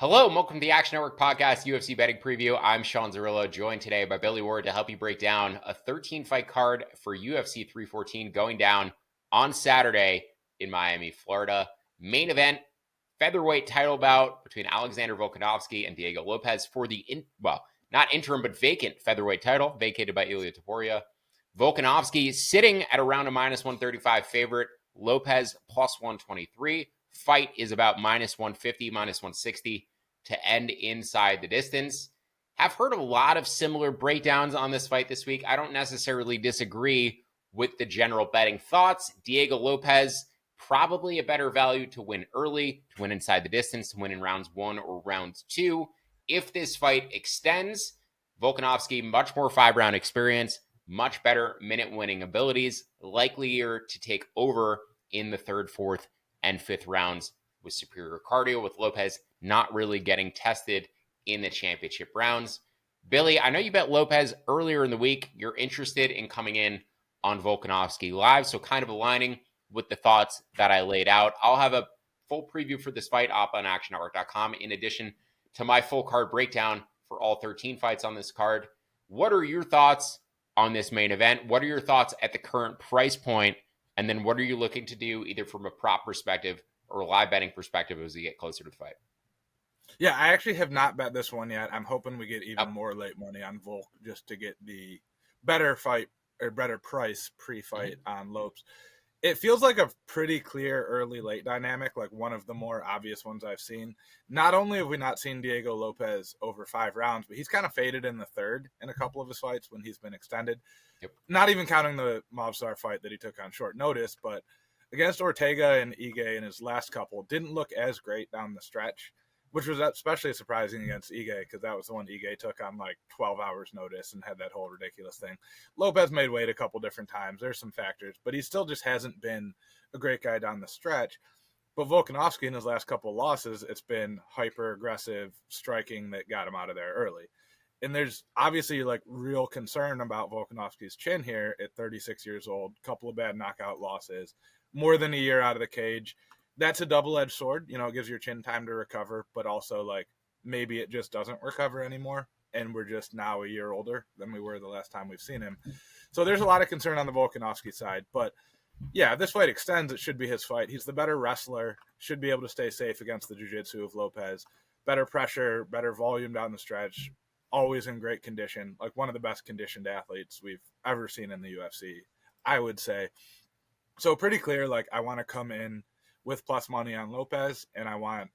Hello, and welcome to the Action Network Podcast UFC Betting Preview. I'm Sean Zerillo, joined today by Billy Ward to help you break down a 13-fight card for UFC 314 going down on Saturday in Miami, Florida. Main event, featherweight title bout between Alexander Volkanovski and Diego Lopez for the, not interim, but vacant featherweight title, vacated by Ilia Topuria. Volkanovski sitting at around a minus 135 favorite, Lopez plus 123. Fight is about minus 150, minus 160 to end inside the distance. Have heard a lot of similar breakdowns on this fight this week. I don't necessarily disagree with the general betting thoughts. Diego Lopez, probably a better value to win early, to win inside the distance, to win in rounds 1 or round 2. If this fight extends, Volkanovski, much more 5-round experience, much better minute-winning abilities, likelier to take over in the 3rd, 4th, and 5th rounds with superior cardio, with Lopez not really getting tested in the championship rounds. Billy, I know you bet Lopez earlier in the week. You're interested in coming in on Volkanovski live, so kind of aligning with the thoughts that I laid out. I'll have a full preview for this fight up on actionnetwork.com in addition to my full card breakdown for all 13 fights on this card. What are your thoughts on this main event? What are your thoughts at the current price point? And then what are you looking to do either from a prop perspective or a live betting perspective as we get closer to the fight? Yeah, I actually have not bet this one yet. I'm hoping we get even more late money on Volk just to get the better fight or better price pre-fight on Lopes. It feels like a pretty clear early-late dynamic, like one of the more obvious ones I've seen. Not only have we not seen Diego Lopez over 5 rounds, but he's kind of faded in the 3rd in a couple of his fights when he's been extended. Yep. Not even counting the Movsar fight that he took on short notice, but against Ortega and Ige in his last couple, didn't look as great down the stretch, which was especially surprising against Ige because that was the one Ige took on like 12 hours notice and had that whole ridiculous thing. Lopez made weight a couple different times. There's some factors, but he still just hasn't been a great guy down the stretch. But Volkanovski in his last couple of losses, it's been hyper-aggressive striking that got him out of there early. And there's obviously like real concern about Volkanovski's chin here at 36 years old, couple of bad knockout losses, more than a year out of the cage. That's a double-edged sword. You know, it gives your chin time to recover, but also like maybe it just doesn't recover anymore. And we're just now a year older than we were the last time we've seen him. So there's a lot of concern on the Volkanovski side. But yeah, if this fight extends, it should be his fight. He's the better wrestler, should be able to stay safe against the jiu-jitsu of Lopez. Better pressure, better volume down the stretch, always in great condition, like one of the best conditioned athletes we've ever seen in the UFC, I would say. So pretty clear, like I want to come in with plus money on Lopez, and I want,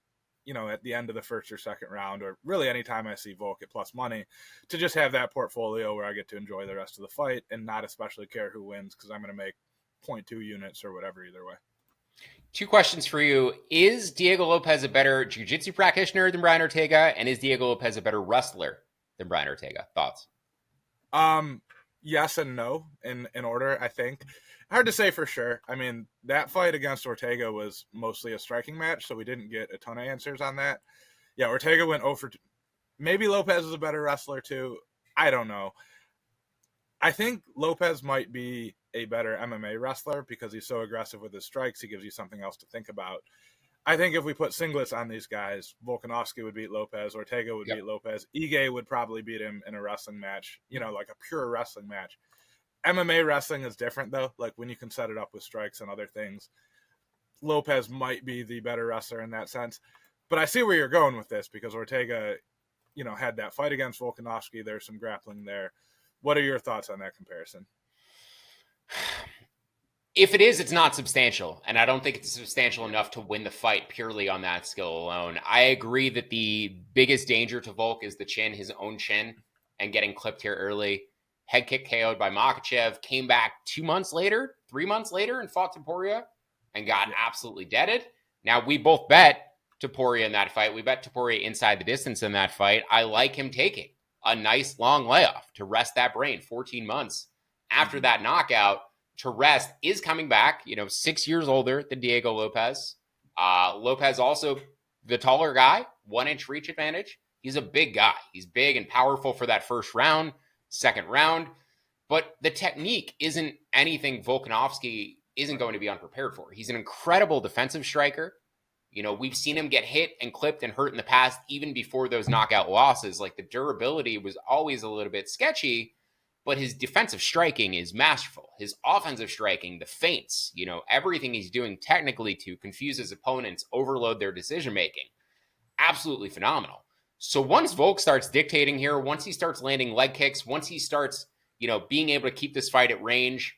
you know, at the end of the 1st or 2nd round, or really anytime I see Volk at plus money, to just have that portfolio where I get to enjoy the rest of the fight and not especially care who wins because I'm going to make 0.2 units or whatever either way. 2 questions for you. Is Diego Lopez a better jiu-jitsu practitioner than Brian Ortega? And is Diego Lopez a better wrestler than Brian Ortega? Thoughts? Yes and no in order, I think. Hard to say for sure. I mean, that fight against Ortega was mostly a striking match, so we didn't get a ton of answers on that. Yeah, Ortega went over. Maybe Lopez is a better wrestler too. I don't know. I think Lopez might be a better MMA wrestler because he's so aggressive with his strikes. He gives you something else to think about. I think if we put singlets on these guys, Volkanovski would beat Lopez, Ortega would beat Lopez, Ige would probably beat him in a wrestling match, you know, like a pure wrestling match. MMA wrestling is different, though. Like when you can set it up with strikes and other things, Lopez might be the better wrestler in that sense. But I see where you're going with this because Ortega, you know, had that fight against Volkanovski. There's some grappling there. What are your thoughts on that comparison? If it is, it's not substantial, and I don't think it's substantial enough to win the fight purely on that skill alone. I agree that the biggest danger to Volk is the chin, his own chin, and getting clipped here early. Head kick KO'd by Makhachev, came back 2 months later, 3 months later, and fought Topuria and got absolutely deaded. Now, we both bet Topuria in that fight. We bet Topuria inside the distance in that fight. I like him taking a nice long layoff to rest that brain. 14 months after that knockout to rest, is coming back, 6 years older than Diego Lopez. Lopez also the taller guy, 1 inch reach advantage. He's a big guy. He's big and powerful for that first round, second round. But the technique isn't anything Volkanovski isn't going to be unprepared for. He's an incredible defensive striker. We've seen him get hit and clipped and hurt in the past, even before those knockout losses. Like, the durability was always a little bit sketchy, but his defensive striking is masterful. His offensive striking, the feints, everything he's doing technically to confuse his opponents, overload their decision making, absolutely phenomenal. So once Volk starts dictating here, once he starts landing leg kicks, once he starts, being able to keep this fight at range,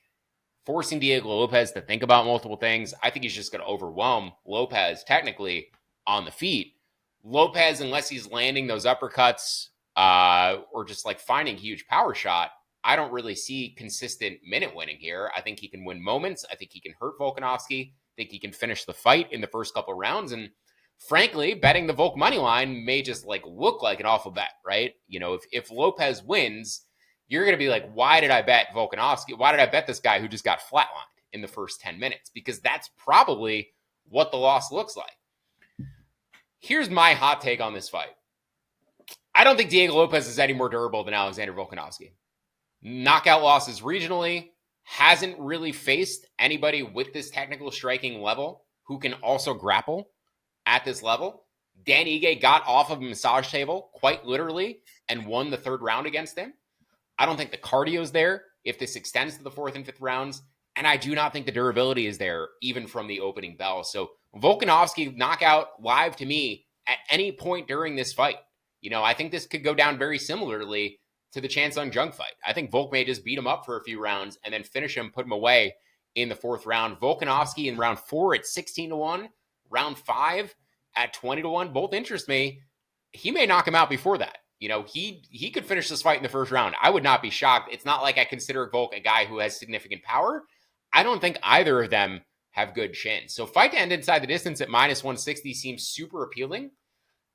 forcing Diego Lopez to think about multiple things, I think he's just going to overwhelm Lopez technically on the feet. Lopez, unless he's landing those uppercuts or just like finding a huge power shot, I don't really see consistent minute winning here. I think he can win moments. I think he can hurt Volkanovski. I think he can finish the fight in the first couple of rounds. And frankly, betting the Volk money line may just like look like an awful bet, right? If Lopez wins, you're going to be like, why did I bet Volkanovski? Why did I bet this guy who just got flatlined in the first 10 minutes? Because that's probably what the loss looks like. Here's my hot take on this fight. I don't think Diego Lopez is any more durable than Alexander Volkanovski. Knockout losses regionally, hasn't really faced anybody with this technical striking level who can also grapple at this level. Dan Ige got off of a massage table, quite literally, and won the third round against him. I don't think the cardio's there if this extends to the fourth and fifth rounds, and I do not think the durability is there even from the opening bell. So Volkanovski knockout live to me at any point during this fight. I think this could go down very similarly to the Chan Sung Jung fight. I think Volk may just beat him up for a few rounds and then finish him, put him away in the fourth round. Volkanovski in round 4 at 16-1, round 5 at 20-1, both interest me. He may knock him out before that. He could finish this fight in the first round. I would not be shocked. It's not like I consider Volk a guy who has significant power. I don't think either of them have good chins. So fight to end inside the distance at minus 160 seems super appealing.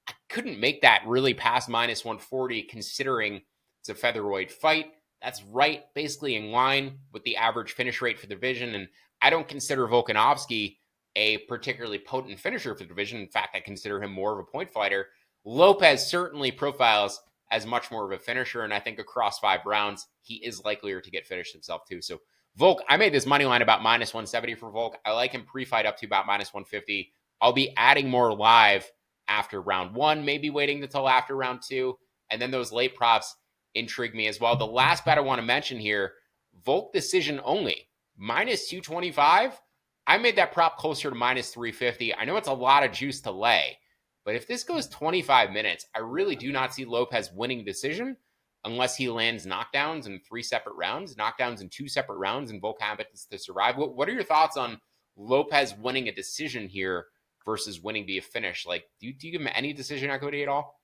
I couldn't make that really past minus 140 considering it's a featherweight fight. That's right, basically in line with the average finish rate for the division. And I don't consider Volkanovski a particularly potent finisher for the division. In fact, I consider him more of a point fighter. Lopez certainly profiles as much more of a finisher, and I think across 5 rounds, he is likelier to get finished himself too. So Volk, I made this money line about minus 170 for Volk. I like him pre-fight up to about minus 150. I'll be adding more live after round 1, maybe waiting until after round 2, and then those late props intrigue me as well. The last bet I want to mention here, Volk decision only, minus 225. I made that prop closer to minus 350. I know it's a lot of juice to lay, but if this goes 25 minutes, I really do not see Lopez winning decision unless he lands knockdowns in 3 separate rounds, knockdowns in 2 separate rounds, and Volk happens to survive. What are your thoughts on Lopez winning a decision here versus winning via finish? Like, do you give him any decision equity at all?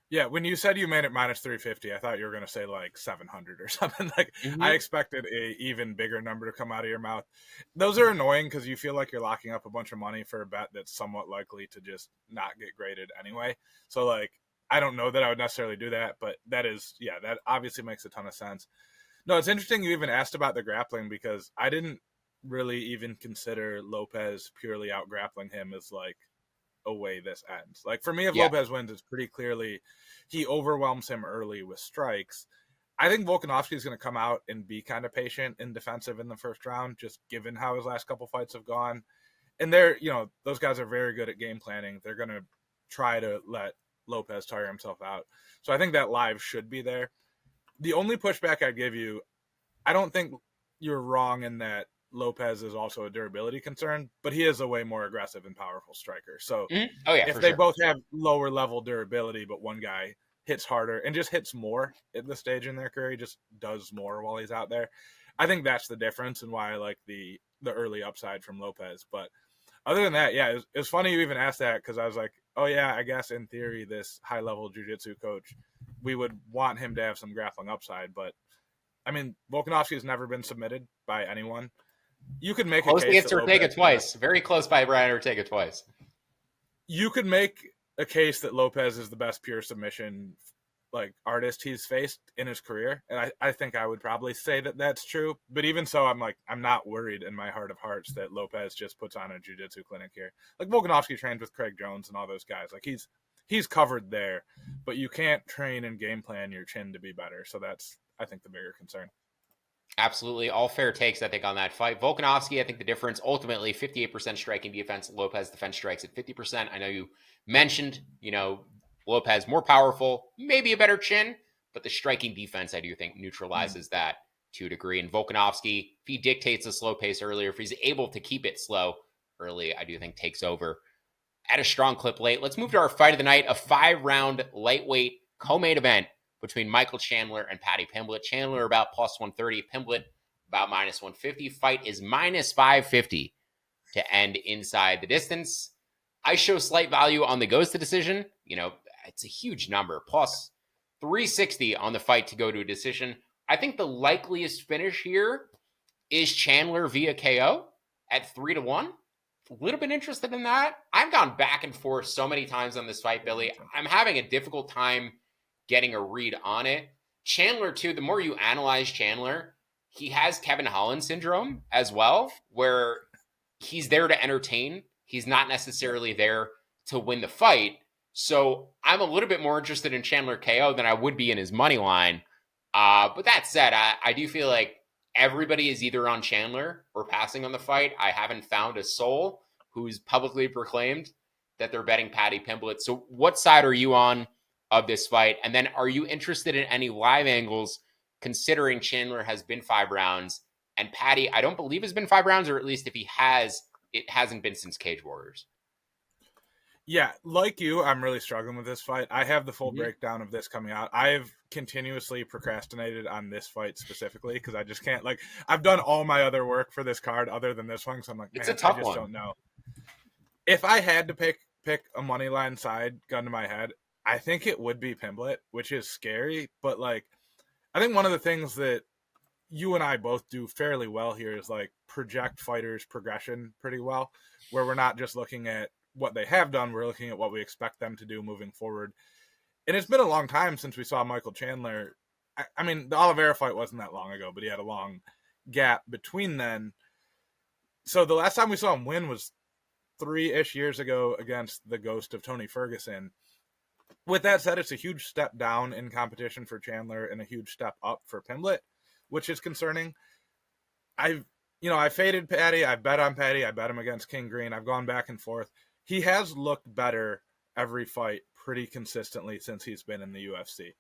Yeah, when you said you made it minus 350, I thought you were going to say like 700 or something. I expected a even bigger number to come out of your mouth. Those are annoying because you feel like you're locking up a bunch of money for a bet that's somewhat likely to just not get graded anyway. So I don't know that I would necessarily do that, but that obviously makes a ton of sense. No, it's interesting you even asked about the grappling because I didn't really even consider Lopez purely out grappling him as a way this ends. For me, if Lopez wins, it's pretty clearly he overwhelms him early with strikes. I think Volkanovski is going to come out and be kind of patient and defensive in the first round, just given how his last couple fights have gone. And those guys are very good at game planning. They're going to try to let Lopez tire himself out. So I think that live should be there. The only pushback I'd give you, I don't think you're wrong in that Lopez is also a durability concern, but he is a way more aggressive and powerful striker. So if they both have lower level durability, but one guy hits harder and just hits more at this stage in their career, he just does more while he's out there. I think that's the difference and why I like the early upside from Lopez. But other than that, yeah, it's funny you even asked that because I was like, oh yeah, I guess in theory, this high level jiu-jitsu coach, we would want him to have some grappling upside. But I mean, Volkanovski has never been submitted by anyone. You could make close a case against Ortega twice. Very close by Brian Ortega twice. You could make a case that Lopez is the best pure submission artist he's faced in his career, and I think I would probably say that that's true. But even so, I'm not worried in my heart of hearts that Lopez just puts on a jiu-jitsu clinic here. Volkanovski trained with Craig Jones and all those guys. He's covered there, but you can't train and game plan your chin to be better. So that's I think the bigger concern. Absolutely. All fair takes, I think, on that fight. Volkanovski, I think the difference ultimately 58% striking defense. Lopez defense strikes at 50%. I know you mentioned, Lopez more powerful, maybe a better chin, but the striking defense, I do think, neutralizes that to a degree. And Volkanovski, if he dictates a slow pace earlier, if he's able to keep it slow early, I do think takes over at a strong clip late. Let's move to our fight of the night, a 5-round lightweight co-main event between Michael Chandler and Paddy Pimblett. Chandler about plus 130, Pimblett about minus 150. Fight is minus 550 to end inside the distance. I show slight value on the goes to decision. It's a huge number, plus 360 on the fight to go to a decision. I think the likeliest finish here is Chandler via KO at 3-1. A little bit interested in that. I've gone back and forth so many times on this fight, Billy. I'm having a difficult time getting a read on it. Chandler, too, the more you analyze Chandler, he has Kevin Holland syndrome as well, where he's there to entertain. He's not necessarily there to win the fight. So I'm a little bit more interested in Chandler KO than I would be in his money line. But that said, I do feel like everybody is either on Chandler or passing on the fight. I haven't found a soul who's publicly proclaimed that they're betting Paddy Pimblett. So what side are you on of this fight? And then are you interested in any live angles, considering Chandler has been 5 rounds and Paddy, I don't believe, has been 5 rounds, or at least if he has, it hasn't been since Cage Warriors. Yeah, like you, I'm really struggling with this fight. I have the full breakdown of this coming out. I've continuously procrastinated on this fight specifically because I just can't, I've done all my other work for this card other than this one, so I'm like, it's a tough I just one. don't know. If I had to pick a money line side, gun to my head, I think it would be Pimblett, which is scary, but I think one of the things that you and I both do fairly well here is project fighters' progression pretty well, where we're not just looking at what they have done, we're looking at what we expect them to do moving forward. And it's been a long time since we saw Michael Chandler. I mean, the Oliveira fight wasn't that long ago, but he had a long gap between then. So the last time we saw him win was 3-ish years ago against the ghost of Tony Ferguson. With that said, it's a huge step down in competition for Chandler and a huge step up for Pimblett, which is concerning. I faded Paddy. I bet on Paddy. I bet him against King Green. I've gone back and forth. He has looked better every fight pretty consistently since he's been in the UFC.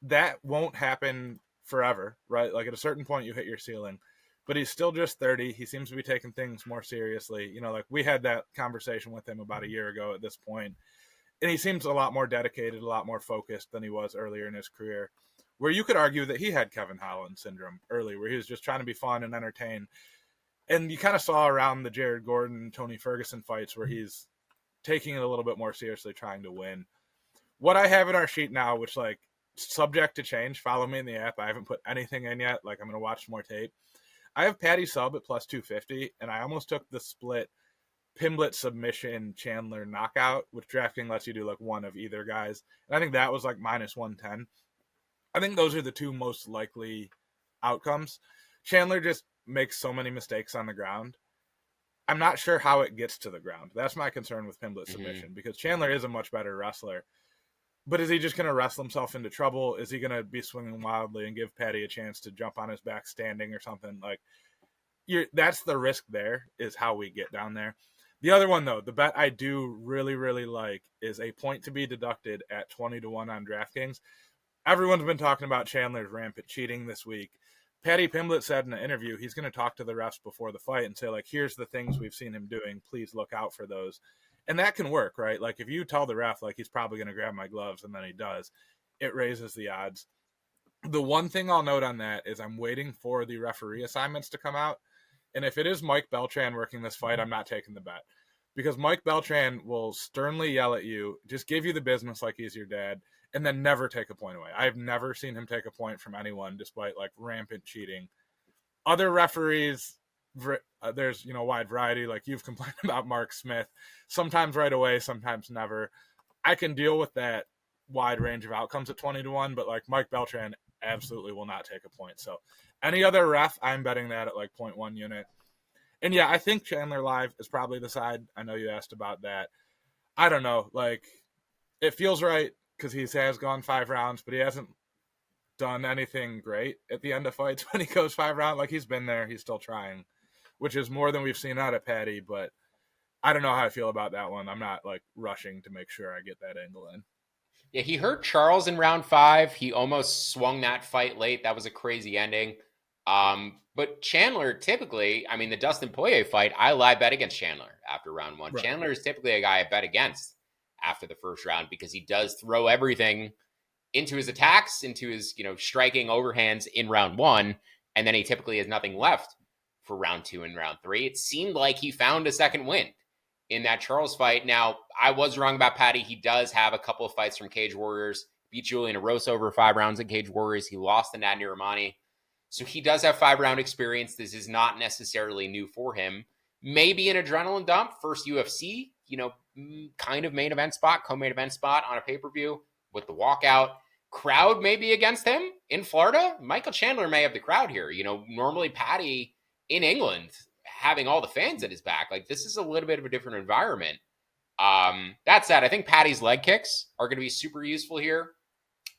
That won't happen forever, right? At a certain point, you hit your ceiling. But he's still just 30. He seems to be taking things more seriously. We had that conversation with him about a year ago at this point. And he seems a lot more dedicated, a lot more focused than he was earlier in his career, where you could argue that he had Kevin Holland syndrome early, where he was just trying to be fun and entertain. And you kind of saw around the Jared Gordon, Tony Ferguson fights where he's taking it a little bit more seriously, trying to win. What I have in our sheet now, which subject to change, follow me in the app. I haven't put anything in yet. I'm going to watch more tape. I have Paddy sub at plus 250, and I almost took the split Pimblett submission Chandler knockout, which DraftKings lets you do one of either guys. And I think that was minus 110. I think those are the two most likely outcomes. Chandler just makes so many mistakes on the ground. I'm not sure how it gets to the ground. That's my concern with Pimblett's submission, because Chandler is a much better wrestler. But is he just going to wrestle himself into trouble? Is he going to be swinging wildly and give Paddy a chance to jump on his back standing or something? That's the risk there, is how we get down there. The other one, though, the bet I do really, really like is a point to be deducted at 20-1 on DraftKings. Everyone's been talking about Chandler's rampant cheating this week. Paddy Pimblett said in an interview he's going to talk to the refs before the fight and say, here's the things we've seen him doing. Please look out for those. And that can work, right? If you tell the ref, he's probably going to grab my gloves, and then he does, it raises the odds. The one thing I'll note on that is I'm waiting for the referee assignments to come out. And if it is Mike Beltran working this fight, I'm not taking the bet. Because Mike Beltran will sternly yell at you, just give you the business like he's your dad, and then never take a point away. I've never seen him take a point from anyone despite rampant cheating. Other referees, there's wide variety. You've complained about Mark Smith, sometimes right away, sometimes never. I can deal with that wide range of outcomes at 20-1, but Mike Beltran absolutely will not take a point. So any other ref, I'm betting that at 0.1 unit. And yeah, I think Chandler live is probably the side. I know you asked about that. I don't know. It feels right because he has gone 5 rounds, but he hasn't done anything great at the end of fights when he goes 5 rounds. Like, he's been there, he's still trying, which is more than we've seen out of Patty. But I don't know how I feel about that one. I'm not like rushing to make sure I get that angle in. Yeah, he hurt Charles in round 5. He almost swung that fight late. That was a crazy ending. But Chandler, typically, I mean, the Dustin Poirier fight, I live bet against Chandler after round 1. Right. Chandler is typically a guy I bet against after the first round because he does throw everything into his attacks, into his, striking overhands in round 1, and then he typically has nothing left for round 2 and round 3. It seemed like he found a second wind in that Charles fight. Now, I was wrong about Patty. He does have a couple of fights from Cage Warriors. Beat Julian Erosa over 5 rounds in Cage Warriors. He lost to Nadnir Rahmani. So he does have 5-round experience. This is not necessarily new for him. Maybe an adrenaline dump, first UFC, kind of main event spot, co-main event spot on a pay-per-view with the walkout. Crowd may be against him in Florida. Michael Chandler may have the crowd here. Normally Patty in England having all the fans at his back. Like, this is a little bit of a different environment. That said, I think Patty's leg kicks are going to be super useful here.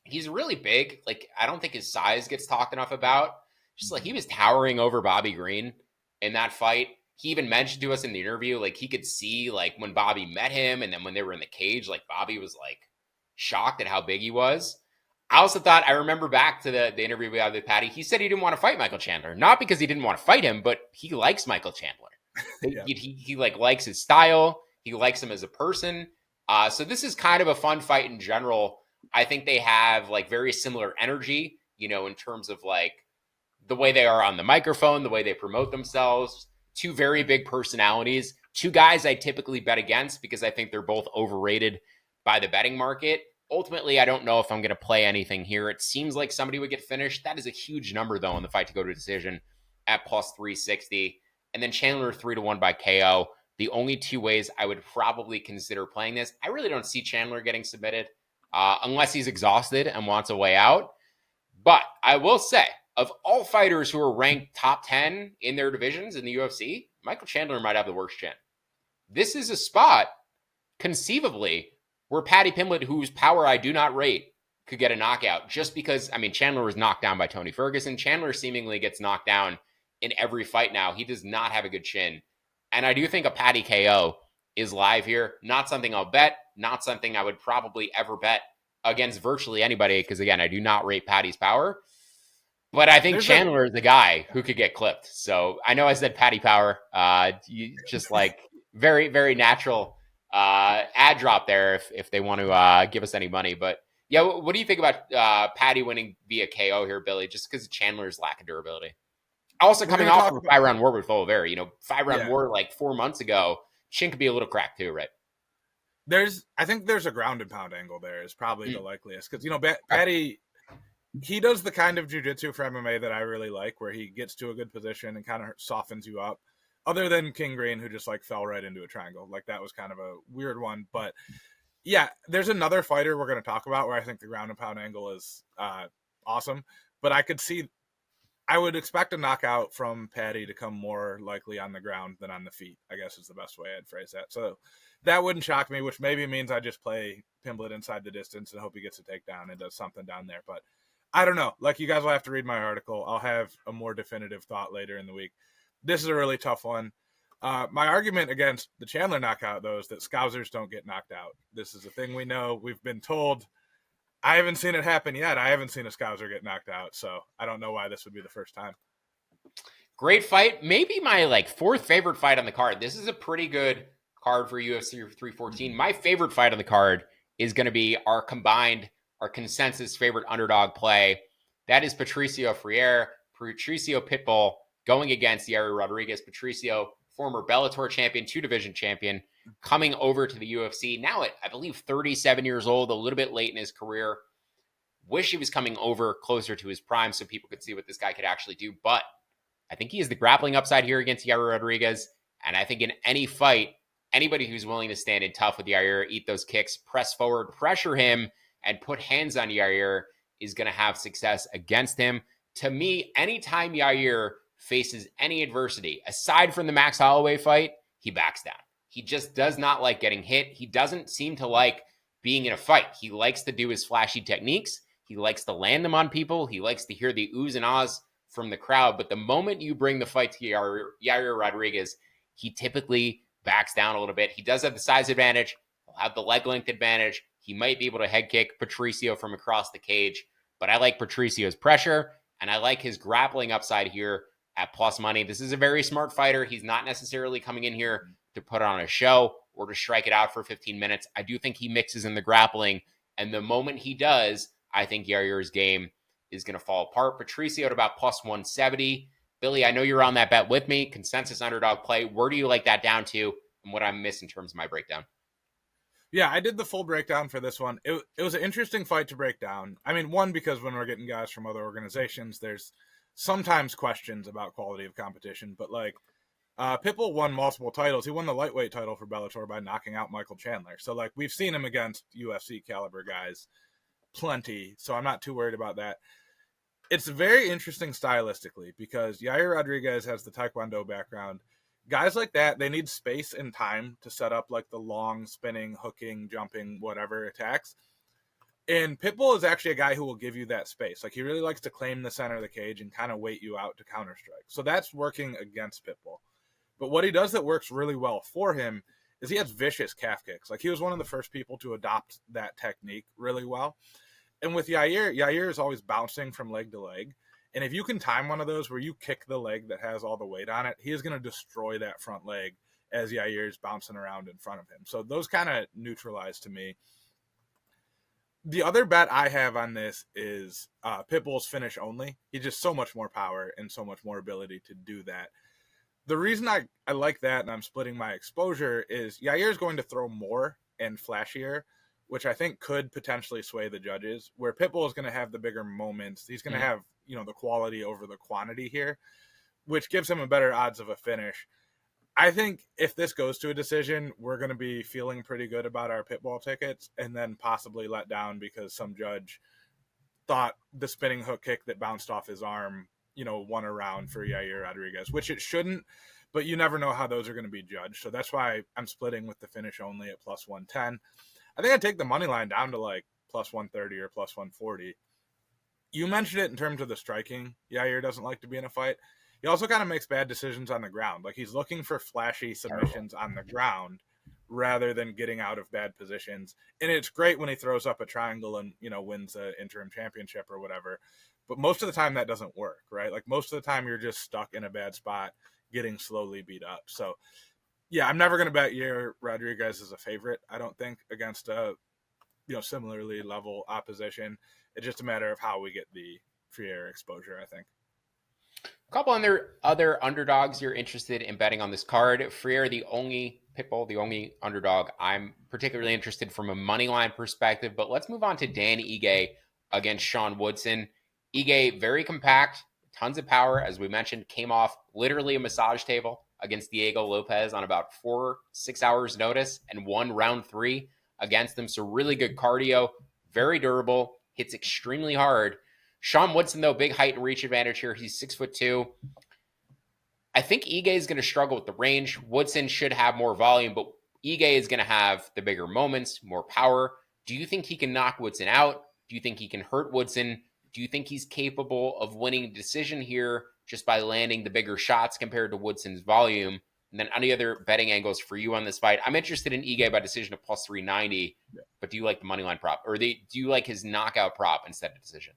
He's really big. Like, I don't think his size gets talked enough about. Just like, he was towering over Bobby Green in that fight. He even mentioned to us in the interview, like, he could see, like, when Bobby met him and then when they were in the cage, like, Bobby was, like, shocked at how big he was. I also thought, I remember back to the interview we had with Patty, he said he didn't want to fight Michael Chandler. Not because he didn't want to fight him, but he likes Michael Chandler. Yeah. He likes his style. He likes him as a person. So this is kind of a fun fight in general. I think they have, like, very similar energy, in terms of, like, the way they are on the microphone, the way they promote themselves. 2 very big personalities. 2 guys I typically bet against because I think they're both overrated by the betting market. Ultimately, I don't know if I'm going to play anything here. It seems like somebody would get finished. That is a huge number, though, in the fight to go to a decision at plus 360. And then Chandler 3-1 by KO. The only 2 ways I would probably consider playing this. I really don't see Chandler getting submitted unless he's exhausted and wants a way out. But I will say, of all fighters who are ranked top 10 in their divisions in the UFC, Michael Chandler might have the worst chin. This is a spot, conceivably, where Paddy Pimblett, whose power I do not rate, could get a knockout just because, Chandler was knocked down by Tony Ferguson. Chandler seemingly gets knocked down in every fight now. He does not have a good chin. And I do think a Paddy KO is live here. Not something I'll bet, not something I would probably ever bet against virtually anybody because, again, I do not rate Paddy's power. But I think Chandler is the guy who could get clipped. So I know I said Paddy Power. Just like very, very natural ad drop there if they want to give us any money. But yeah, what do you think about Paddy winning via KO here, Billy? Just because Chandler's lack of durability. Also coming off of a 5-round war with Oliveira, 5-round war like 4 months ago, chin could be a little cracked too, right? I think there's a ground and pound angle there is probably the likeliest because Paddy. He does the kind of jiu-jitsu for MMA that I really like, where he gets to a good position and kind of softens you up. Other than King Green, who just like fell right into a triangle. Like, that was kind of a weird one. But yeah, there's another fighter we're going to talk about where I think the ground and pound angle is awesome. But I would expect a knockout from Paddy to come more likely on the ground than on the feet, I guess is the best way I'd phrase that. So that wouldn't shock me, which maybe means I just play Pimblett inside the distance and hope he gets a takedown and does something down there. But I don't know. Like, you guys will have to read my article. I'll have a more definitive thought later in the week. This is a really tough one. My argument against the Chandler knockout, though, is that Scousers don't get knocked out. This is a thing we know. We've been told. I haven't seen it happen yet. I haven't seen a Scouser get knocked out, so I don't know why this would be the first time. Great fight. Maybe my 4th favorite fight on the card. This is a pretty good card for UFC 314. My favorite fight on the card is going to be our consensus favorite underdog play. That is Patricio Pitbull going against Yair Rodriguez. Patricio, former Bellator champion, 2-division champion, coming over to the UFC. Now at, I believe, 37 years old, a little bit late in his career. Wish he was coming over closer to his prime so people could see what this guy could actually do. But I think he has the grappling upside here against Yair Rodriguez. And I think in any fight, anybody who's willing to stand in tough with Yair, eat those kicks, press forward, pressure him, and put hands on Yair is going to have success against him. To me, anytime Yair faces any adversity, aside from the Max Holloway fight, he backs down. He just does not like getting hit. He doesn't seem to like being in a fight. He likes to do his flashy techniques. He likes to land them on people. He likes to hear the oohs and ahs from the crowd. But the moment you bring the fight to Yair Rodriguez, he typically backs down a little bit. He does have the size advantage. He'll have the leg length advantage. He might be able to head kick Patricio from across the cage. But I like Patricio's pressure, and I like his grappling upside here at plus money. This is a very smart fighter. He's not necessarily coming in here to put on a show or to strike it out for 15 minutes. I do think he mixes in the grappling, and the moment he does, I think Yair's game is going to fall apart. Patricio at about plus 170. Billy, I know you're on that bet with me. Consensus underdog play. Where do you like that down to, and what I miss in terms of my breakdown? Yeah, I did the full breakdown for this one. It was an interesting fight to break down. I mean, one, because when we're getting guys from other organizations, there's sometimes questions about quality of competition. But like, Pitbull won multiple titles. He won the lightweight title for Bellator by knocking out Michael Chandler. So like, we've seen him against UFC caliber guys plenty. So I'm not too worried about that. It's very interesting stylistically because Yair Rodriguez has the Taekwondo background. Guys like that, they need space and time to set up like the long spinning, hooking, jumping, whatever attacks. And Pitbull is actually a guy who will give you that space. Like he really likes to claim the center of the cage and kind of wait you out to counter strike. So that's working against Pitbull. But what he does that works really well for him is he has vicious calf kicks. Like he was one of the first people to adopt that technique really well. And with Yair is always bouncing from leg to leg. And if you can time one of those where you kick the leg that has all the weight on it, he is going to destroy that front leg as Yair is bouncing around in front of him. So those kind of neutralize to me. The other bet I have on this is Pitbull's finish only. He's just so much more power and so much more ability to do that. The reason I like that and I'm splitting my exposure is Yair is going to throw more and flashier, which I think could potentially sway the judges, where Pitbull is going to have the bigger moments. He's going to have, the quality over the quantity here, which gives him a better odds of a finish. I think if this goes to a decision, we're going to be feeling pretty good about our Pitbull tickets and then possibly let down because some judge thought the spinning hook kick that bounced off his arm, won a round for Yair Rodriguez, which it shouldn't, but you never know how those are going to be judged. So that's why I'm splitting with the finish only at plus 110. I think I'd take the money line down to like plus 130 or plus 140. You mentioned it in terms of the striking. Yair doesn't like to be in a fight. He also kind of makes bad decisions on the ground. Like he's looking for flashy submissions on the ground rather than getting out of bad positions. And it's great when he throws up a triangle and, wins an interim championship or whatever. But most of the time that doesn't work, right? Like most of the time you're just stuck in a bad spot getting slowly beat up. So yeah, I'm never going to bet Yair Rodriguez as a favorite, I don't think, against a similarly level opposition. It's just a matter of how we get the Freire exposure, I think. A couple other underdogs you're interested in betting on this card. Freire, the only Pitbull, the only underdog I'm particularly interested from a money line perspective. But let's move on to Dan Ige against Sean Woodson. Ige, very compact, tons of power, as we mentioned, came off literally a massage table against Diego Lopez on about 4-6 hours notice and won round 3 against them. So really good cardio, very durable, hits extremely hard. Sean Woodson, though, big height and reach advantage here. He's 6'2". I think Ige is going to struggle with the range. Woodson should have more volume, but Ige is going to have the bigger moments, more power. Do you think he can knock Woodson out? Do you think he can hurt Woodson? Do you think he's capable of winning a decision here just by landing the bigger shots compared to Woodson's volume? And then any other betting angles for you on this fight? I'm interested in Ige by decision of plus 390, but do you like the money line prop? Or do you like his knockout prop instead of decision?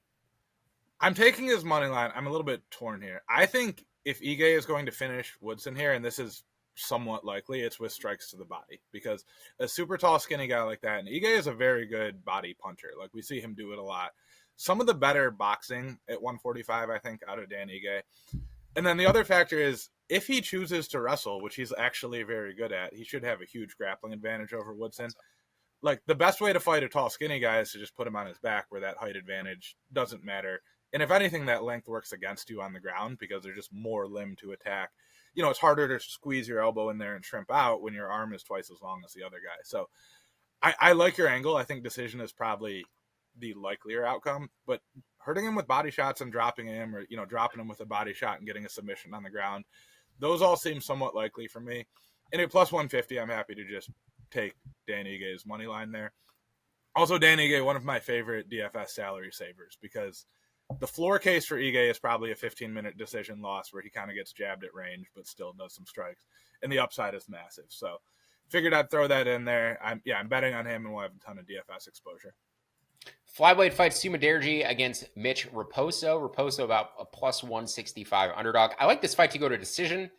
I'm taking his money line. I'm a little bit torn here. I think if Ige is going to finish Woodson here, and this is somewhat likely, it's with strikes to the body, because a super tall, skinny guy like that, and Ige is a very good body puncher. Like we see him do it a lot. Some of the better boxing at 145, I think, out of Dan Ige. And then the other factor is if he chooses to wrestle, which he's actually very good at, he should have a huge grappling advantage over Woodson. Like the best way to fight a tall, skinny guy is to just put him on his back where that height advantage doesn't matter. And if anything, that length works against you on the ground because there's just more limb to attack. It's harder to squeeze your elbow in there and shrimp out when your arm is twice as long as the other guy. So I like your angle. I think decision is probably the likelier outcome, but hurting him with body shots and dropping him, or dropping him with a body shot and getting a submission on the ground, those all seem somewhat likely for me. And at plus 150, I'm happy to just take Dan Ige's money line there. Also, Dan Ige, one of my favorite DFS salary savers, because the floor case for Ige is probably a 15-minute decision loss where he kind of gets jabbed at range but still does some strikes, and the upside is massive. So figured I'd throw that in there. I'm betting on him, and we'll have a ton of DFS exposure. Flyweight fights Sumaderji against Mitch Raposo. Raposo about a plus 165 underdog. I like this fight to go to decision.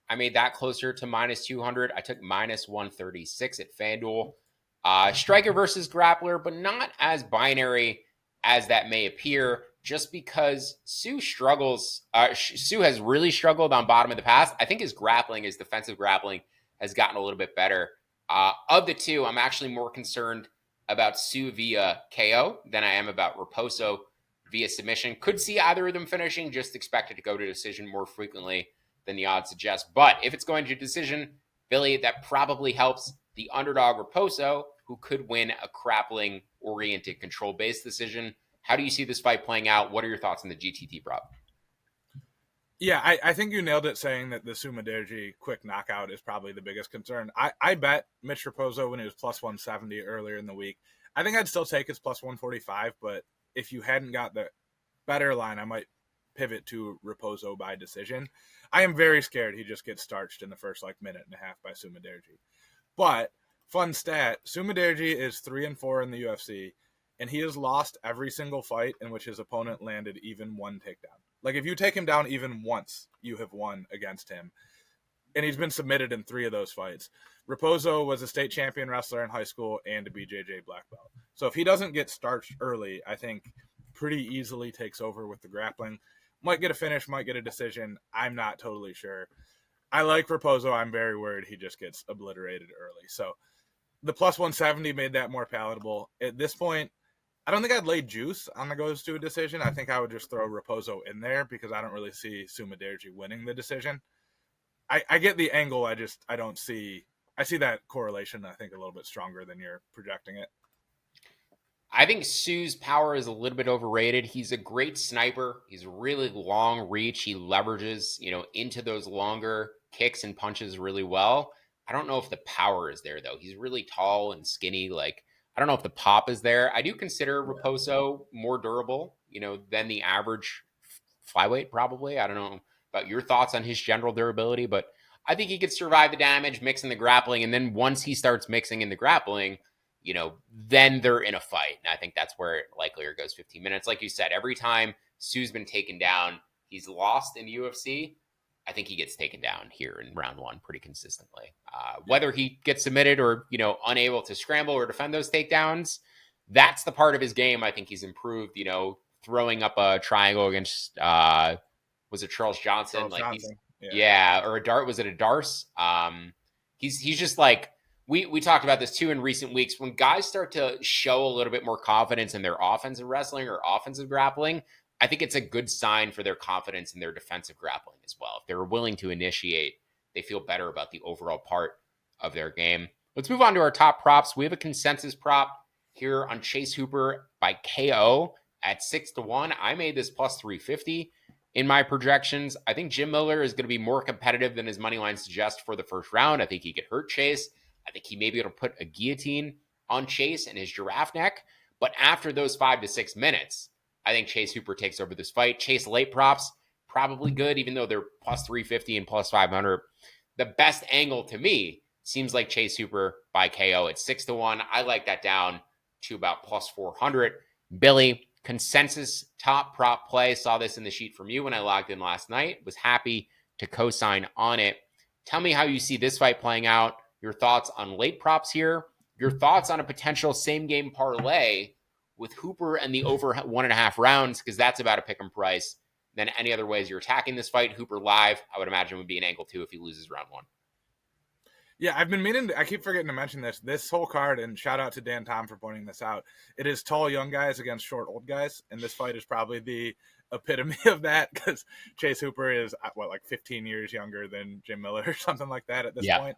I made that closer to minus 200. I took minus 136 at FanDuel. Striker versus grappler, but not as binary as that may appear, just because Sue struggles. Sue has really struggled on bottom of the pass. I think his grappling, his defensive grappling, has gotten a little bit better. Of the two, I'm actually more concerned about Sue via KO than I am about Raposo via submission. Could see either of them finishing, just expect it to go to decision more frequently than the odds suggest. But if it's going to decision, Billy, that probably helps the underdog Raposo, who could win a grappling-oriented control-based decision. How do you see this fight playing out? What are your thoughts on the GTT prop? Yeah, I think you nailed it saying that the Sumaderji quick knockout is probably the biggest concern. I bet Mitch Raposo when he was plus 170 earlier in the week. I think I'd still take his plus 145, but if you hadn't got the better line, I might pivot to Raposo by decision. I am very scared he just gets starched in the first minute and a half by Sumaderji. But fun stat, Sumaderji is 3-4 in the UFC, and he has lost every single fight in which his opponent landed even one takedown. Like, if you take him down even once, you have won against him. And he's been submitted in 3 of those fights. Raposo was a state champion wrestler in high school and a BJJ black belt. So if he doesn't get starched early, I think pretty easily takes over with the grappling. Might get a finish, might get a decision. I'm not totally sure. I like Raposo. I'm very worried he just gets obliterated early. So the plus 170 made that more palatable. At this point, I don't think I'd lay juice on the goes to a decision. I think I would just throw Raposo in there because I don't really see Sumaderji winning the decision. I get the angle. I don't see. I see that correlation, I think, a little bit stronger than you're projecting it. I think Sue's power is a little bit overrated. He's a great sniper. He's really long reach. He leverages, into those longer kicks and punches really well. I don't know if the power is there, though. He's really tall and skinny. I don't know if the pop is there. I do consider Raposo more durable, than the average flyweight, probably. I don't know about your thoughts on his general durability, but I think he could survive the damage, mixing the grappling. And then once he starts mixing in the grappling, then they're in a fight. And I think that's where it likely goes 15 minutes. Like you said, every time Sue's been taken down, he's lost in the UFC. I think he gets taken down here in round 1 pretty consistently. Whether he gets submitted or, unable to scramble or defend those takedowns, that's the part of his game I think he's improved, throwing up a triangle against, was it Charles Johnson? Charles Johnson. Or a dart. Was it a Darce? He's just we talked about this too in recent weeks. When guys start to show a little bit more confidence in their offensive wrestling or offensive grappling, I think it's a good sign for their confidence in their defensive grappling as well. If they're willing to initiate, they feel better about the overall part of their game. Let's move on to our top props. We have a consensus prop here on Chase Hooper by KO at 6-1. I made this plus 350 in my projections. I think Jim Miller is going to be more competitive than his money line suggests for the first round. I think he could hurt Chase. I think he may be able to put a guillotine on Chase and his giraffe neck. But after those 5 to 6 minutes, I think Chase Hooper takes over this fight. Chase late props, probably good, even though they're plus 350 and plus 500. The best angle to me seems like Chase Hooper by KO at 6-1. I like that down to about plus 400. Billy, consensus top prop play. Saw this in the sheet from you when I logged in last night. Was happy to co-sign on it. Tell me how you see this fight playing out. Your thoughts on late props here. Your thoughts on a potential same game parlay with Hooper and the over 1.5 rounds, because that's about a pick 'em price. Then any other ways you're attacking this fight, Hooper live, I would imagine would be an angle 2 if he loses round 1. Yeah, I've been meaning I keep forgetting to mention this whole card, and shout out to Dan Tom for pointing this out. It is tall young guys against short old guys, and this fight is probably the epitome of that because Chase Hooper is 15 years younger than Jim Miller or something like that at this point.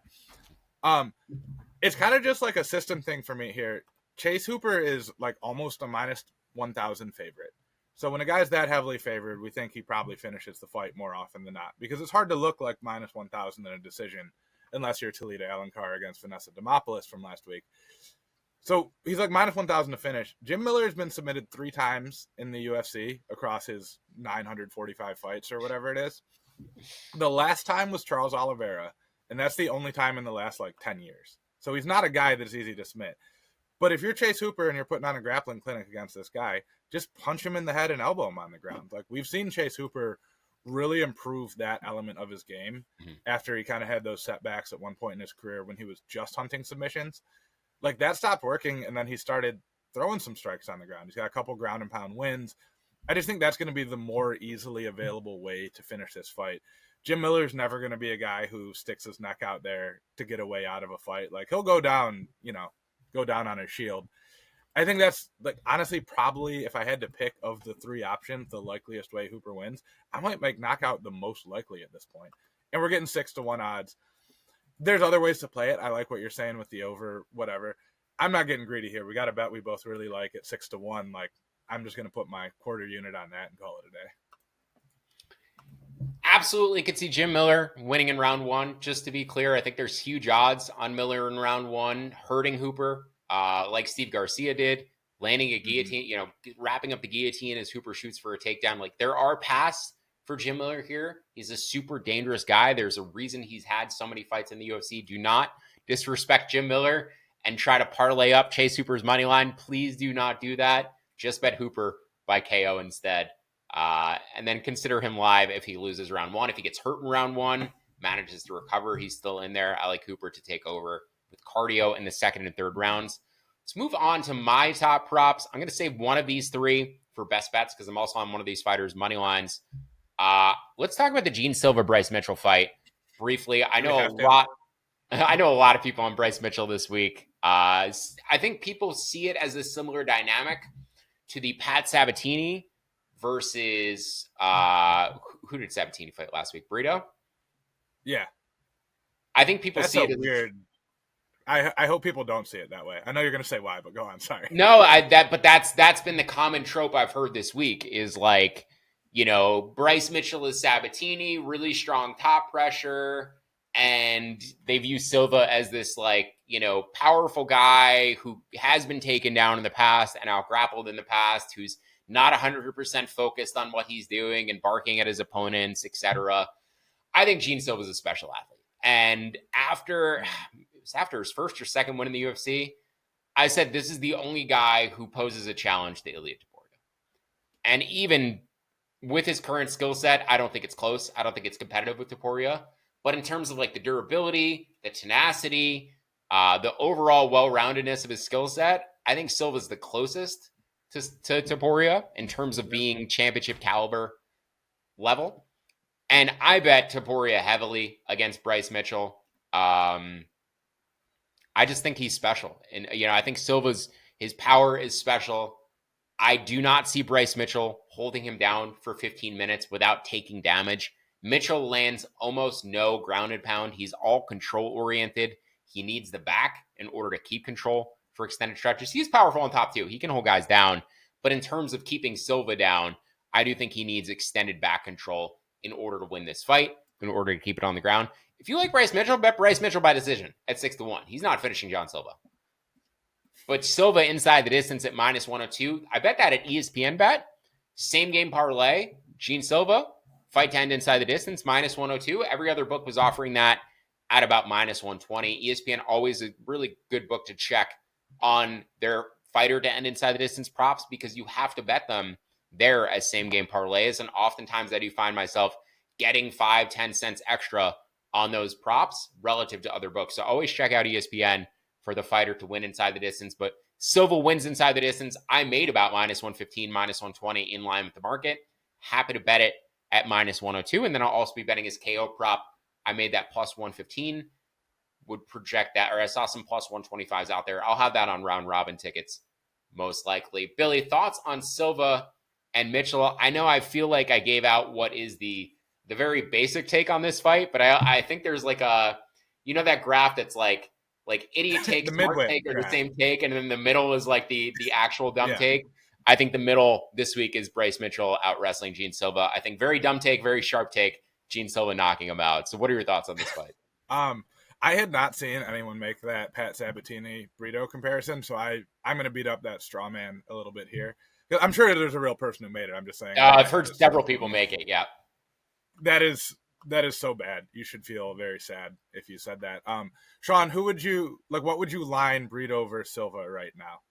It's kind of just like a system thing for me here. Chase Hooper is almost a minus 1,000 favorite. So when a guy's that heavily favored, we think he probably finishes the fight more often than not, because it's hard to look like minus 1,000 in a decision unless you're Talita Alencar against Vanessa Demopoulos from last week. So he's like minus 1,000 to finish. Jim Miller has been submitted 3 times in the UFC across his 945 fights or whatever it is. The last time was Charles Oliveira, and that's the only time in the last like 10 years. So he's not a guy that's easy to submit. But if you're Chase Hooper and you're putting on a grappling clinic against this guy, just punch him in the head and elbow him on the ground. Like we've seen Chase Hooper really improve that element of his game after he kind of had those setbacks at one point in his career when he was just hunting submissions. Like that stopped working, and then he started throwing some strikes on the ground. He's got a couple ground and pound wins. I just think that's going to be the more easily available way to finish this fight. Jim Miller's never going to be a guy who sticks his neck out there to get a way out of a fight. Like he'll go down, go down on his shield. I think that's like honestly probably if I had to pick of the 3 options, the likeliest way Hooper wins, I might make knockout the most likely at this point. And we're getting 6-1 odds. There's other ways to play it. I like what you're saying with the over, whatever. I'm not getting greedy here. We got a bet we both really like at 6-1. Like I'm just going to put my quarter unit on that and call it a day. Absolutely could see Jim Miller winning in round 1. Just to be clear, I think there's huge odds on Miller in round 1, hurting Hooper, like Steve Garcia did, landing a guillotine, wrapping up the guillotine as Hooper shoots for a takedown. Like there are paths for Jim Miller here. He's a super dangerous guy. There's a reason he's had so many fights in the UFC. Do not disrespect Jim Miller and try to parlay up Chase Hooper's money line. Please do not do that. Just bet Hooper by KO instead. And then consider him live if he loses round 1. If he gets hurt in round 1, manages to recover, he's still in there. I like Hooper to take over with cardio in the 2nd and 3rd rounds. Let's move on to my top props. I'm going to save one of these 3 for best bets because I'm also on one of these fighters' money lines. Let's talk about the Gene Silva Bryce Mitchell fight briefly. I know a lot of people on Bryce Mitchell this week. I think people see it as a similar dynamic to the Pat Sabatini versus who did Sabatini fight last week? Brito? Yeah. I think people see it as weird. I hope people don't see it that way. I know you're going to say why, but go on. Sorry. No, but that's been the common trope I've heard this week is like, Bryce Mitchell is Sabatini, really strong top pressure, and they view Silva as this like, powerful guy who has been taken down in the past and out-grappled in the past, who's not 100% focused on what he's doing and barking at his opponents, etc. I think Gene Silva is a special athlete. And after his first or second win in the UFC, I said this is the only guy who poses a challenge to Ilia Topuria. And even with his current skill set, I don't think it's close. I don't think it's competitive with Topuria. But in terms of like the durability, the tenacity, the overall well-roundedness of his skill set, I think Silva's the closest to Topuria in terms of being championship caliber level. And I bet Topuria heavily against Bryce Mitchell. I just think he's special. And, I think his power is special. I do not see Bryce Mitchell holding him down for 15 minutes without taking damage. Mitchell lands almost no grounded pound. He's all control oriented. He needs the back in order to keep control for extended stretches. He's powerful on top too. He can hold guys down. But in terms of keeping Silva down, I do think he needs extended back control in order to win this fight, in order to keep it on the ground. If you like Bryce Mitchell, bet Bryce Mitchell by decision at 6-1. He's not finishing John Silva. But Silva inside the distance at minus 102. I bet that at ESPN bet. Same game parlay. Gene Silva, fight to end inside the distance, minus 102. Every other book was offering that at about minus 120. ESPN always a really good book to check on their fighter to end inside the distance props because you have to bet them there as same game parlays. And oftentimes I do find myself getting 5-10 cents extra on those props relative to other books. So always check out ESPN for the fighter to win inside the distance. But Silva wins inside the distance. I made about minus 115, minus 120 in line with the market. Happy to bet it at minus 102. And then I'll also be betting his KO prop. I made that plus 115. Would project that, or I saw some plus 125s out there. I'll have that on round robin tickets, most likely. Billy, thoughts on Silva and Mitchell? I know I feel like I gave out what is the very basic take on this fight, but I think there's like that graph that's like idiot take, smart take, or the same take, and then the middle is like the actual dumb take. I think the middle this week is Bryce Mitchell out wrestling Gene Silva. I think very dumb take, very sharp take, Gene Silva knocking him out. So what are your thoughts on this fight? I had not seen anyone make that Pat Sabatini Brito comparison, so I'm going to beat up that straw man a little bit here. I'm sure there's a real person who made it. I'm just saying. I've heard several people make it. Yeah. That is so bad. You should feel very sad if you said that. Sean, who would you like? What would you line Brito versus Silva right now?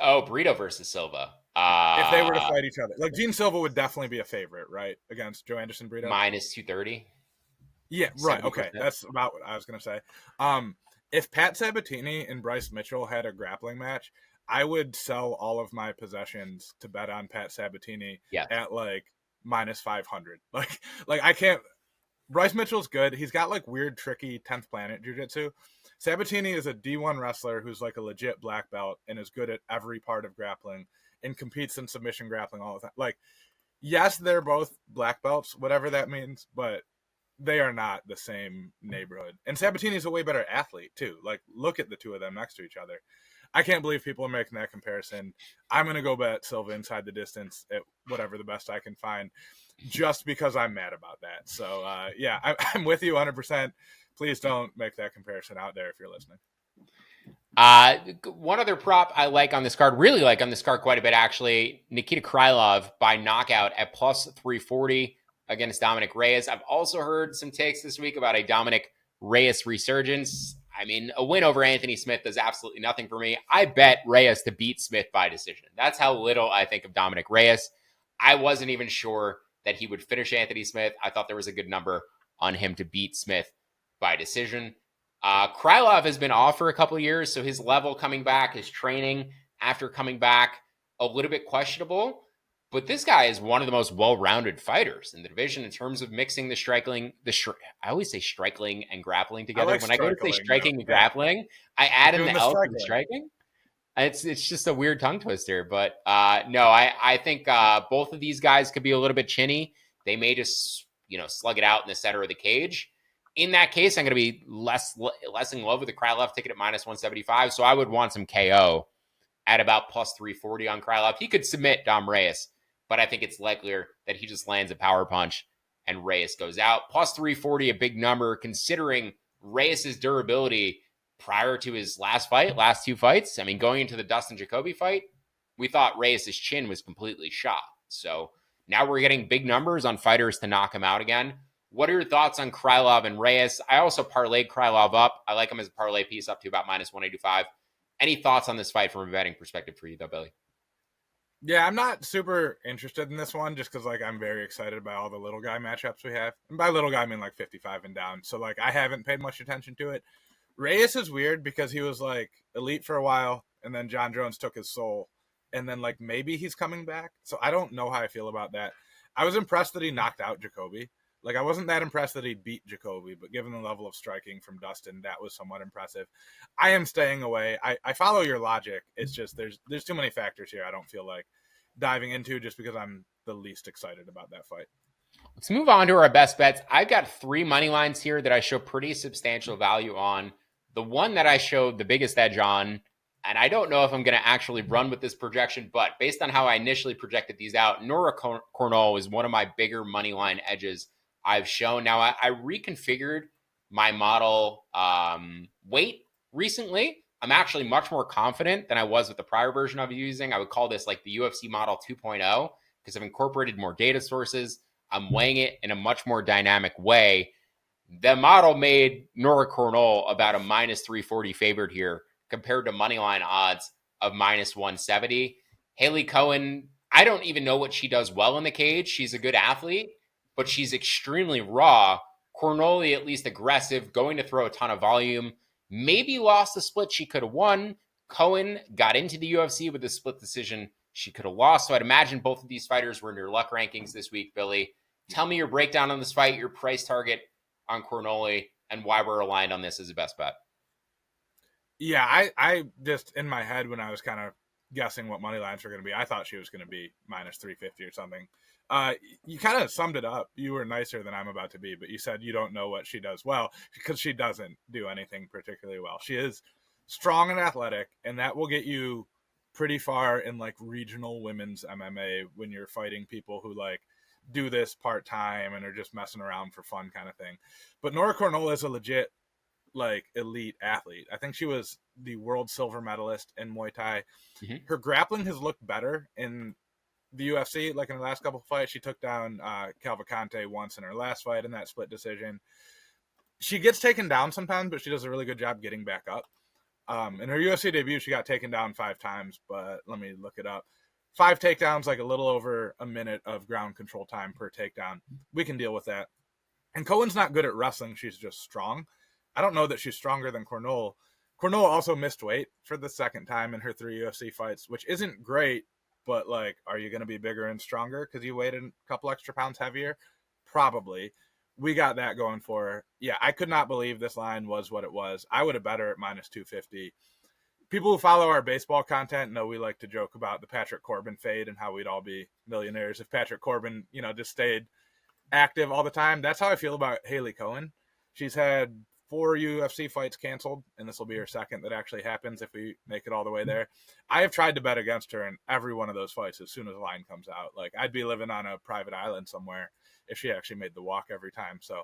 Oh, Brito versus Silva. If they were to fight each other, like Gene Silva would definitely be a favorite, right, against Joe Anderson Brito. Minus 230. Yeah, right. 70%. Okay, that's about what I was gonna say. If Pat Sabatini and Bryce Mitchell had a grappling match, I would sell all of my possessions to bet on Pat Sabatini at like minus 500. Like I can't. Bryce Mitchell's good. He's got like weird, tricky 10th planet jiu-jitsu. Sabatini is a D1 wrestler who's like a legit black belt and is good at every part of grappling and competes in submission grappling all the time. Like, yes, they're both black belts, whatever that means, but they are not the same neighborhood. And Sabatini's a way better athlete too. Like, look at the two of them next to each other. I can't believe people are making that comparison. I'm going to go bet Silva inside the distance at whatever the best I can find, just because I'm mad about that. So, yeah, I'm with you 100%. Please don't make that comparison out there if you're listening. One other prop I like on this card, really like on this card quite a bit, actually, Nikita Krylov by knockout at plus 340 against Dominic Reyes. I've also heard some takes this week about a Dominic Reyes resurgence. I mean, a win over Anthony Smith does absolutely nothing for me. I bet Reyes to beat Smith by decision. That's how little I think of Dominic Reyes. I wasn't even sure that he would finish Anthony Smith. I thought there was a good number on him to beat Smith by decision. Krylov has been off for a couple of years, so his level coming back, his training after coming back, a little bit questionable. But this guy is one of the most well-rounded fighters in the division in terms of mixing the striking. I always say striking and grappling together. When I go to say striking and grappling, I add in the L for the striking. It's just a weird tongue twister. But no, I think both of these guys could be a little bit chinny. They may just slug it out in the center of the cage. In that case, I'm going to be less in love with the Krylov ticket at minus 175. So I would want some KO at about plus 340 on Krylov. He could submit Dom Reyes, but I think it's likelier that he just lands a power punch and Reyes goes out. Plus 340, a big number considering Reyes' durability prior to his last two fights. I mean, going into the Dustin Jacoby fight, we thought Reyes' chin was completely shot. So now we're getting big numbers on fighters to knock him out again. What are your thoughts on Krylov and Reyes? I also parlayed Krylov up. I like him as a parlay piece up to about minus 185. Any thoughts on this fight from a betting perspective for you, though, Billy? Yeah, I'm not super interested in this one just because, I'm very excited by all the little guy matchups we have. And by little guy, I mean, 55 and down. So, I haven't paid much attention to it. Reyes is weird because he was, elite for a while, and then John Jones took his soul. And then, maybe he's coming back. So, I don't know how I feel about that. I was impressed that he knocked out Jacoby. I wasn't that impressed that he beat Jacoby, but given the level of striking from Dustin, that was somewhat impressive. I am staying away. I follow your logic. It's just there's too many factors here I don't feel like diving into just because I'm the least excited about that fight. Let's move on to our best bets. I've got 3 money lines here that I show pretty substantial value on. The one that I showed the biggest edge on, and I don't know if I'm going to actually run with this projection, but based on how I initially projected these out, Nora Cornell is one of my bigger money line edges I've shown. Now, I reconfigured my model weight recently. I'm actually much more confident than I was with the prior version I was using. I would call this the UFC model 2.0 because I've incorporated more data sources. I'm weighing it in a much more dynamic way. The model made Nora Cornell about a minus 340 favored here compared to moneyline odds of minus 170. Haley Cohen, I don't even know what she does well in the cage. She's a good athlete, but she's extremely raw. Cornoli, at least aggressive, going to throw a ton of volume. Maybe lost the split she could have won. Cohen got into the UFC with a split decision she could have lost. So I'd imagine both of these fighters were in your luck rankings this week, Billy. Tell me your breakdown on this fight, your price target on Cornoli, and why we're aligned on this as a best bet. Yeah, I just, in my head, when I was kind of guessing what money lines were going to be, I thought she was going to be minus 350 or something. You kind of summed it up. You were nicer than I'm about to be, but you said you don't know what she does well because she doesn't do anything particularly well. She is strong and athletic, and that will get you pretty far in regional women's MMA when you're fighting people who do this part-time and are just messing around for fun kind of thing. But Nora Cornola is a legit like elite athlete. I think she was the world silver medalist in Muay Thai. Mm-hmm. Her grappling has looked better in the UFC. Like in the last couple of fights, she took down Calvacante once in her last fight in that split decision. She gets taken down sometimes, but she does a really good job getting back up. In her UFC debut, she got taken down 5 times, but let me look it up. 5 takedowns, like a little over a minute of ground control time per takedown. We can deal with that. And Cohen's not good at wrestling. She's just strong. I don't know that she's stronger than Cornola. Cornola also missed weight for the second time in her 3 UFC fights, which isn't great, but like, are you going to be bigger and stronger because you weighed a couple extra pounds heavier? Probably. We got that going for her. Yeah, I could not believe this line was what it was. I would have bet her at minus 250. People who follow our baseball content know we like to joke about the Patrick Corbin fade and how we'd all be millionaires if Patrick Corbin, just stayed active all the time. That's how I feel about Haley Cohen. She's had 4 UFC fights canceled, and this will be her second that actually happens if we make it all the way there. I have tried to bet against her in every one of those fights as soon as the line comes out. Like, I'd be living on a private island somewhere if she actually made the walk every time. So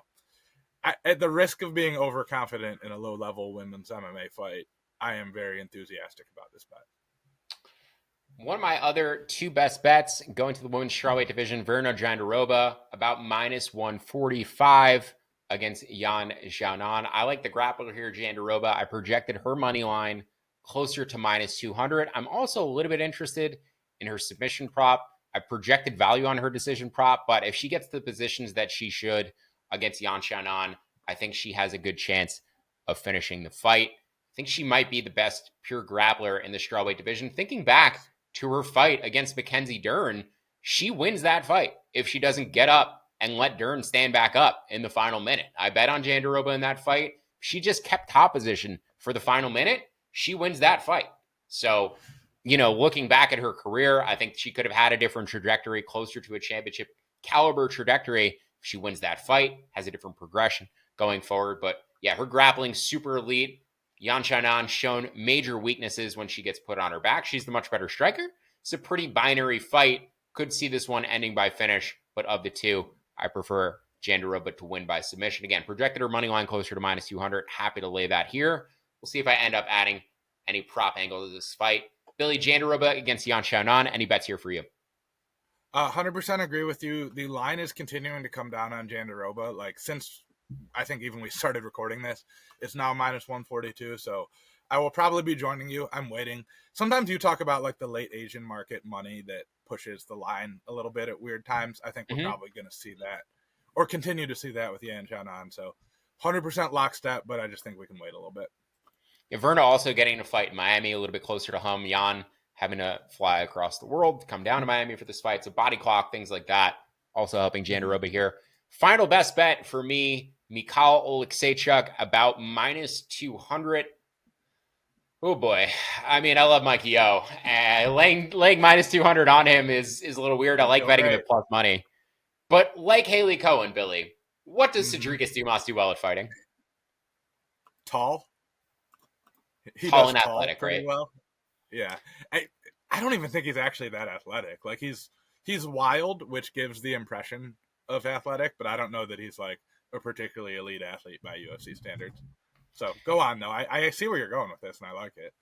at the risk of being overconfident in a low-level women's MMA fight, I am very enthusiastic about this bet. One of my other 2 best bets going to the women's strawweight division, Verna Jandiroba, about minus 145 against Yan Xiaonan. I like the grappler here, Jandiroba. I projected her money line closer to minus 200. I'm also a little bit interested in her submission prop. I projected value on her decision prop, but if she gets the positions that she should against Yan Xiaonan, I think she has a good chance of finishing the fight. I think she might be the best pure grappler in the strawweight division. Thinking back to her fight against Mackenzie Dern, she wins that fight if she doesn't get up and let Dern stand back up in the final minute. I bet on Jandiroba in that fight. She just kept top position for the final minute. She wins that fight. So, looking back at her career, I think she could have had a different trajectory, closer to a championship caliber trajectory. If she wins that fight, has a different progression going forward. But yeah, her grappling super elite. Yan Xiaonan shown major weaknesses when she gets put on her back. She's the much better striker. It's a pretty binary fight. Could see this one ending by finish, but of the 2, I prefer Jandiroba to win by submission. Again, projected her money line closer to minus 200. Happy to lay that here. We'll see if I end up adding any prop angle to this fight. Billy, Jandiroba against Yan Xiaonan. Any bets here for you? 100% agree with you. The line is continuing to come down on Jandiroba. Like, since I think even we started recording this, it's now minus 142. So I will probably be joining you. I'm waiting. Sometimes you talk about like the late Asian market money that pushes the line a little bit at weird times. I think we're probably going to see that or continue to see that with Yan Xiaonan. So 100% lockstep, but I just think we can wait a little bit. Yeah, Verna also getting a fight in Miami, a little bit closer to home. Yan having to fly across the world to come down to Miami for this fight. So body clock, things like that, also helping Jandiroba here. Final best bet for me, Mikhail Oleksiejczuk, about minus 200. Oh boy. I mean, I love Mikey O. Laying minus 200 on him is a little weird. I like betting him at plus money. But like Haley Cohen, Billy, what does Cedric Dumas do well at fighting? Tall. He tall does and athletic, pretty right? well. Yeah. I don't even think he's actually that athletic. Like, he's wild, which gives the impression of athletic, but I don't know that he's like a particularly elite athlete by UFC standards. So go on, though. I see where you're going with this, and I like it.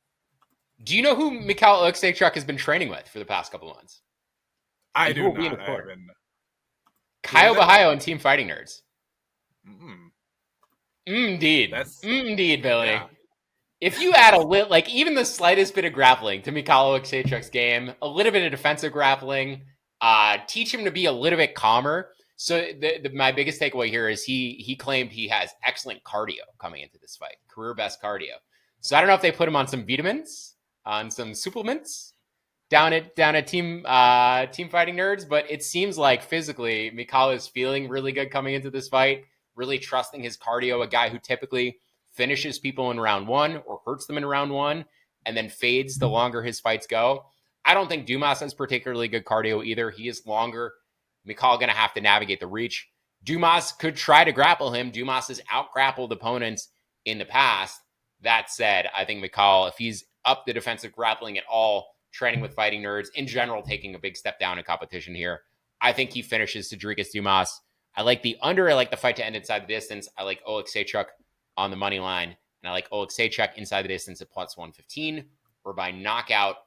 Do you know who Mikhail Oleksiejczuk has been training with for the past couple of months? I do not. Kyle Bahayo and Team Fighting Nerds. Indeed. Indeed, Billy. Yeah. If you add even the slightest bit of grappling to Mikhail Oleksiejczuk's game, a little bit of defensive grappling, teach him to be a little bit calmer. So my biggest takeaway here is he claimed he has excellent cardio coming into this fight, career best cardio. So I don't know if they put him on some vitamins, on some supplements down at Team Fighting Nerds, but it seems like physically Mikhail is feeling really good coming into this fight, really trusting his cardio, a guy who typically finishes people in round 1 or hurts them in round 1 and then fades the longer his fights go. I don't think Dumas has particularly good cardio either. He is longer. Mikhail going to have to navigate the reach. Dumas could try to grapple him. Dumas has out-grappled opponents in the past. That said, I think Mikhail, if he's up the defensive grappling at all, training with Fighting Nerds, in general, taking a big step down in competition here, I think he finishes Rodriguez Dumas. I like the under. I like the fight to end inside the distance. I like Oleksiejczuk on the money line. And I like Oleksiejczuk inside the distance at plus 115 or by knockout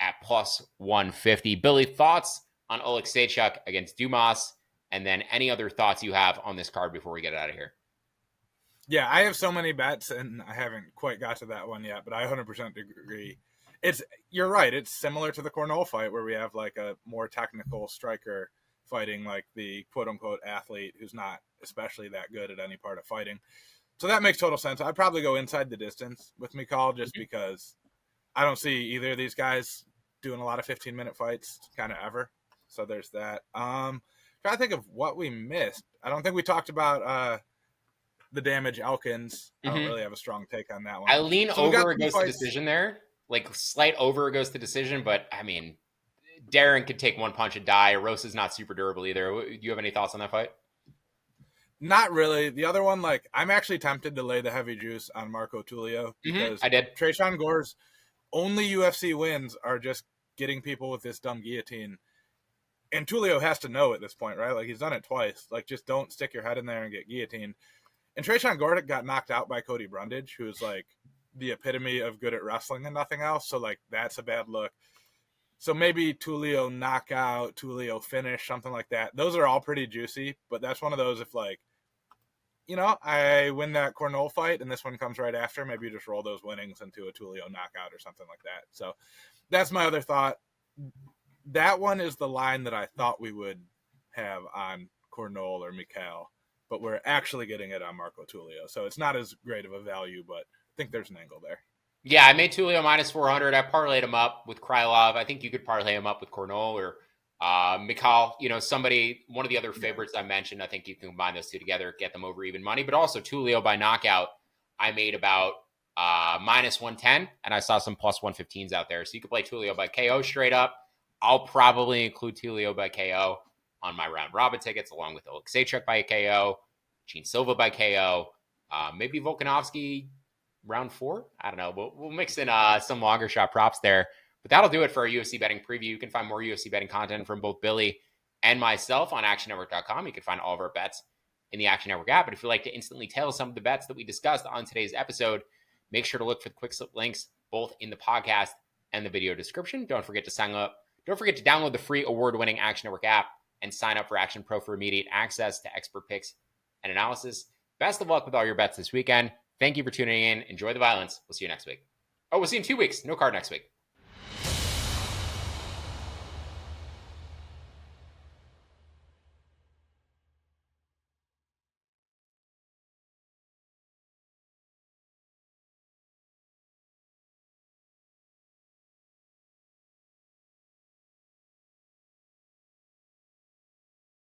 at plus 150. Billy, thoughts on Oleksiejczuk against Dumas? And then any other thoughts you have on this card before we get out of here? Yeah, I have so many bets, and I haven't quite got to that one yet, but I 100% agree. You're right. It's similar to the Cornell fight where we have like a more technical striker fighting like the quote unquote athlete who's not especially that good at any part of fighting. So that makes total sense. I'd probably go inside the distance with Mikal just because I don't see either of these guys doing a lot of 15-minute fights kind of ever. So there's that. Trying to think of what we missed. I don't think we talked about the damage Elkins. I don't really have a strong take on that one. I lean over it goes to decision there. Like slight over it goes to decision, but I mean, Darren could take one punch and die. Rosa's not super durable either. Do you have any thoughts on that fight? Not really. The other one, like, I'm actually tempted to lay the heavy juice on Marco Tulio because I did. Tresean Gore's only UFC wins are just getting people with this dumb guillotine. And Tulio has to know at this point, right? Like, he's done it twice. Like, just don't stick your head in there and get guillotined. And Tresean Gore got knocked out by Cody Brundage, who is, like, the epitome of good at wrestling and nothing else. So, like, that's a bad look. So maybe Tulio knockout, Tulio finish, something like that. Those are all pretty juicy, but that's one of those if, like, you know, I win that Cornell fight and this one comes right after, maybe you just roll those winnings into a Tulio knockout or something like that. So that's my other thought. That one is the line that I thought we would have on Cornell or Mikhail, but we're actually getting it on Marco Tulio. So it's not as great of a value, but I think there's an angle there. Yeah, I made Tulio minus 400. I parlayed him up with Krylov. I think you could parlay him up with Cornell or Mikhail, you know, one of the other favorites I mentioned. I think you can combine those two together, get them over even money, but also Tulio by knockout. I made about minus 110 and I saw some plus 115s out there. So you could play Tulio by KO straight up. I'll probably include Tulio by KO on my round robin tickets, along with Oleksiejczuk by KO, Gene Silva by KO, maybe Volkanovski round 4. I don't know. We'll mix in some longer shot props there. But that'll do it for our UFC betting preview. You can find more UFC betting content from both Billy and myself on actionnetwork.com. You can find all of our bets in the Action Network app. But if you'd like to instantly tell some of the bets that we discussed on today's episode, make sure to look for the quick slip links both in the podcast and the video description. Don't forget to sign up. Don't forget to download the free award-winning Action Network app and sign up for Action Pro for immediate access to expert picks and analysis. Best of luck with all your bets this weekend. Thank you for tuning in. Enjoy the violence. We'll see you next week. Oh, we'll see you in 2 weeks. No card next week.